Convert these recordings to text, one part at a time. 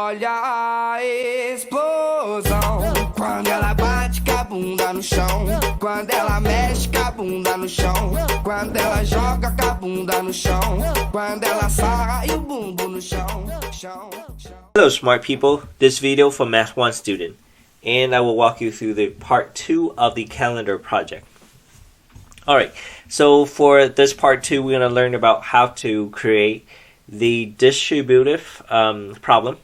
olha a explosão. Quando ela bate com a bunda no chão. Quando ela mexe com a bunda no chão. Quando ela joga com a bunda no chão. Quando ela sarra e o bumbum no chão. Hello smart people, this video for Math 1 student, and I will walk you through the part 2 of the calendar project. Alright, so for this part 2 we're going to learn about how to create the distributive problem.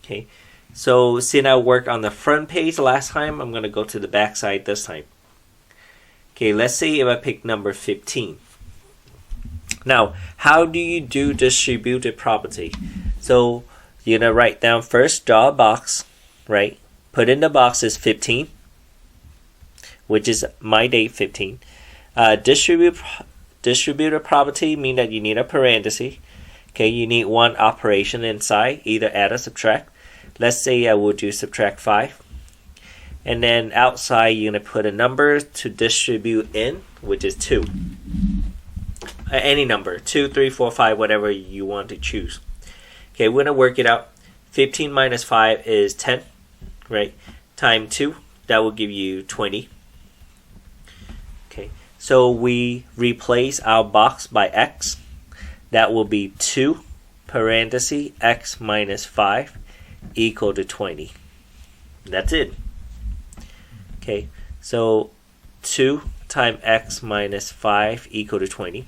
Okay, so since I worked on the front page last time, I'm going to go to the back side this time. Okay, let's say if I pick number 15. Now, how do you do distributive property? So you're going to write down first, draw a box, right? Put in the box is 15, which is my date 15. Distributive property means that you need a parenthesis. Okay, you need one operation inside, either add or subtract. Let's say I will do subtract 5. And then outside you're going to put a number to distribute in, which is 2. Any number, 2, 3, 4, 5, whatever you want to choose. Okay, we're going to work it out. 15 minus 5 is 10, right? Time 2, that will give you 20. Okay, so we replace our box by x. That will be 2 parenthesis x minus 5 equal to 20. That's it. Okay, so 2 times x minus 5 equal to 20.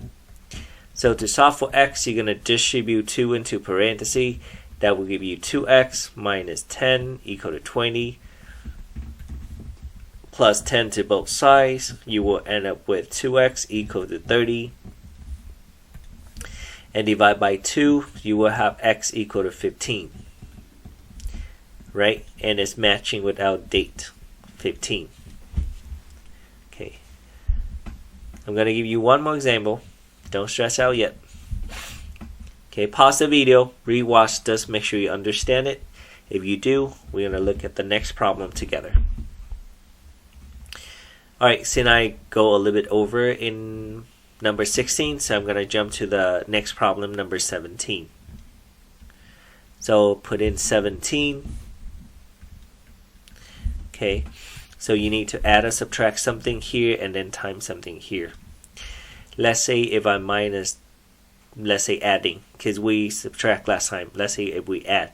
So to solve for x, you're going to distribute 2 into parentheses. That will give you 2x minus 10 equal to 20. Plus 10 to both sides. You will end up with 2x equal to 30. And divide by 2, you will have x equal to 15. Right? And it's matching with our date, 15. Okay. I'm going to give you one more example. Don't stress out yet. Okay, pause the video, rewatch this, make sure you understand it. If you do, we're going to look at the next problem together. Alright, since I go a little bit over in number 16, so I'm going to jump to the next problem, number 17. So put in 17. Okay, so you need to add or subtract something here and then times something here. Let's say if I minus, let's say adding, because we subtract last time. Let's say if we add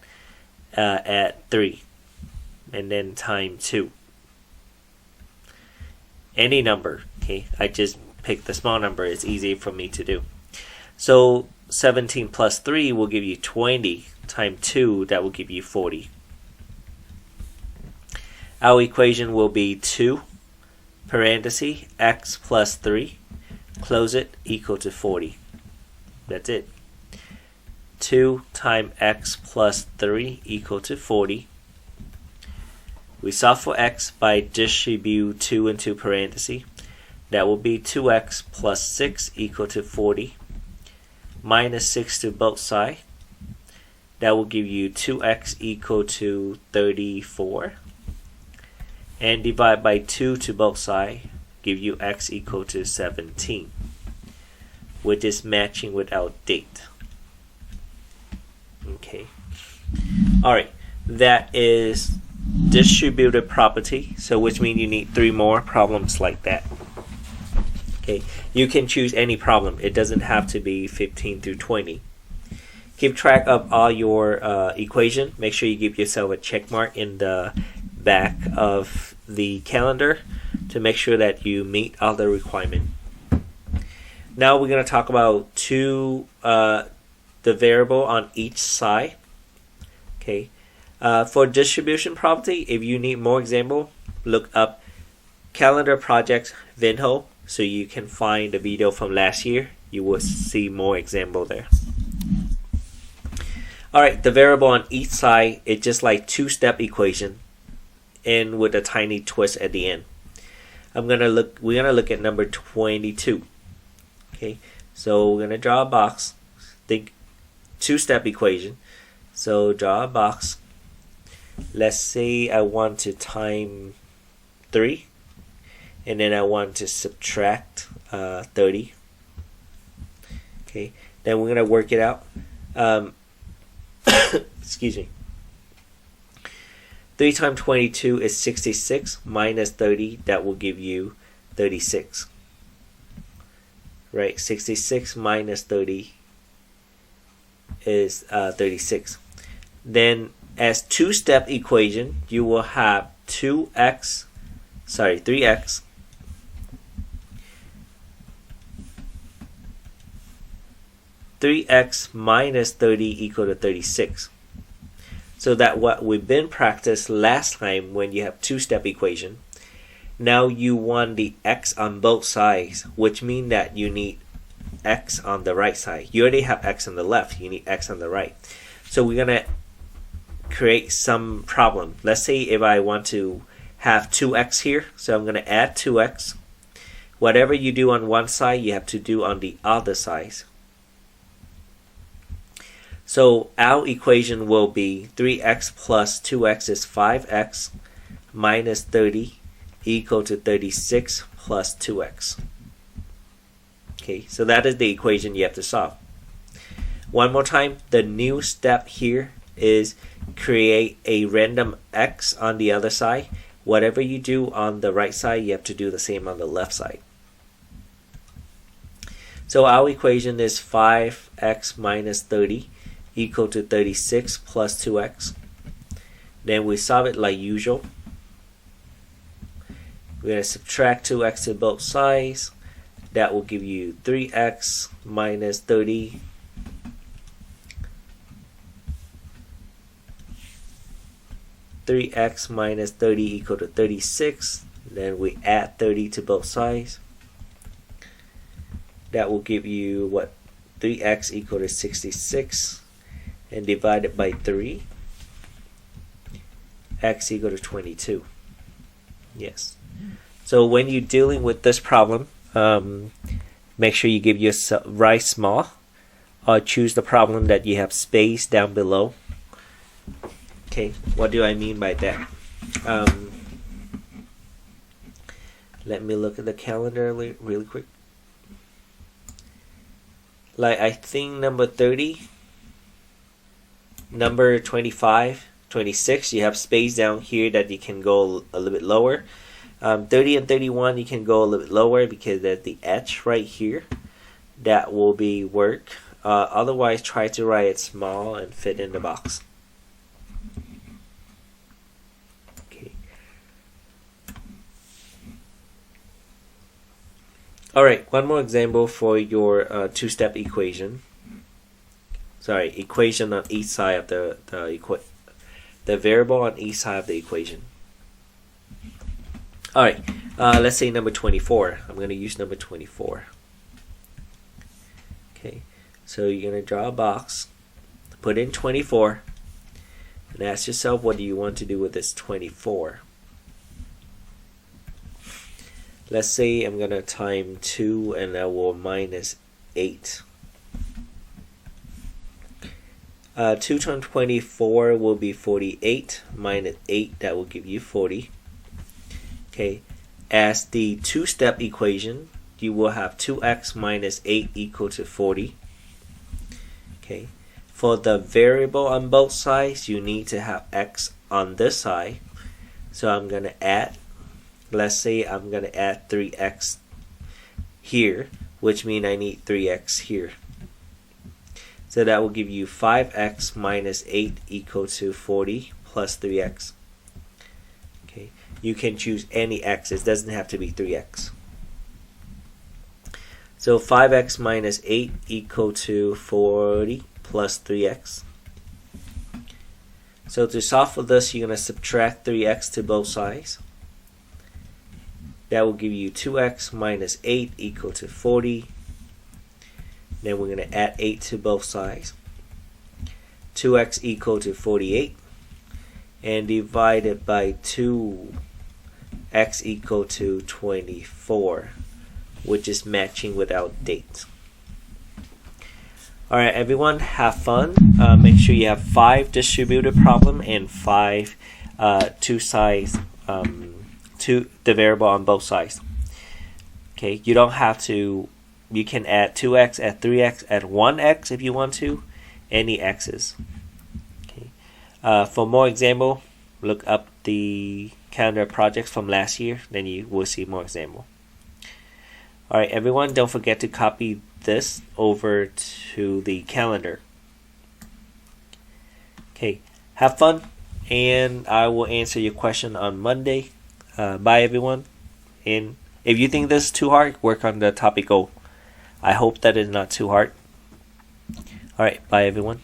3 and then times 2. Any number, okay, I just picked the small number, it's easy for me to do. So 17 plus 3 will give you 20 times 2, that will give you 40. Our equation will be 2 parenthesis x plus 3, close it, equal to 40. That's it. 2 times x plus 3 equal to 40. We solve for x by distribute 2 into parentheses. That will be 2x plus 6 equal to 40. Minus 6 to both sides. That will give you 2x equal to 34. And divide by 2 to both sides. Give you x equal to 17. Which is matching with our date. Okay. Alright. That is distributive property. So which means you need 3 more problems like that. Okay, you can choose any problem. It doesn't have to be 15 through 20. Keep track of all your equation. Make sure you give yourself a check mark in the back of the calendar to make sure that you meet all the requirements. Now we're going to talk about the variable on each side. Okay, for distribution property, if you need more example, look up calendar projects Vinho. So you can find the video from last year. You will see more example there. Alright, the variable on each side is just like two-step equation and with a tiny twist at the end. We're gonna look at number 22. Okay, so we're gonna draw a box. Think two-step equation. So draw a box. Let's say I want to time 3. And then I want to subtract 30. Okay, then we're going to work it out. Excuse me. 3 times 22 is 66 minus 30. That will give you 36. Right, 66 minus 30 is 36. Then as two-step equation, you will have 3x 3x minus 30 equal to 36. So that what we've been practiced last time when you have two-step equation. Now you want the x on both sides, which means that you need x on the right side. You already have x on the left, you need x on the right. So we're gonna create some problem. Let's say if I want to have 2x here, so I'm gonna add 2x. Whatever you do on one side, you have to do on the other side. So our equation will be 3x plus 2x is 5x minus 30 equal to 36 plus 2x. Okay, so that is the equation you have to solve. One more time, the new step here is create a random x on the other side. Whatever you do on the right side, you have to do the same on the left side. So our equation is 5x minus 30 equal to 36 plus 2x. Then we solve it like usual. We're going to subtract 2x to both sides. That will give you 3x minus 30 3x minus 30 equal to 36. Then we add 30 to both sides. That will give you what? 3x equal to 66. And divide it by 3. X equal to 22. Yes. So when you're dealing with this problem, make sure you give yourself right small, or choose the problem that you have space down below. Okay, what do I mean by that? Let me look at the calendar really quick. Like I think number 30, number 25, 26, you have space down here that you can go a little bit lower. 30 and 31 you can go a little bit lower because there's the edge right here. That will be work. Otherwise try to write it small and fit in the box. Okay. Alright, one more example for your two-step equation. Sorry, equation on each side of the variable on each side of the equation. Alright, let's say number 24. I'm going to use number 24. Okay, so you're going to draw a box, put in 24, and ask yourself what do you want to do with this 24. Let's say I'm going to time 2 and I will minus 8. 2 times 24 will be 48, minus 8, that will give you 40. Okay, as the two-step equation, you will have 2x minus 8 equal to 40. Okay, for the variable on both sides, you need to have x on this side. So I'm going to add, let's say I'm going to add 3x here, which means I need 3x here. So that will give you 5x minus 8 equal to 40 plus 3x. Okay, you can choose any x. It doesn't have to be 3x. So 5x minus 8 equal to 40 plus 3x. So to solve for this, you're going to subtract 3x to both sides. That will give you 2x minus 8 equal to 40. Then we're going to add 8 to both sides. 2x equal to 48. And divide it by 2. X equal to 24. Which is matching with our date. Alright everyone, have fun. Make sure you have 5 distributive problem and 5 two sides, the variable on both sides. Okay, you don't have to. You can add 2x, add 3x, add 1x if you want to, any x's. Okay. For more example, look up the calendar projects from last year, then you will see more example. Alright everyone, don't forget to copy this over to the calendar. Okay, have fun, and I will answer your question on Monday. Bye everyone, and if you think this is too hard, work on the topic goal. I hope that is not too hard. Alright, bye everyone.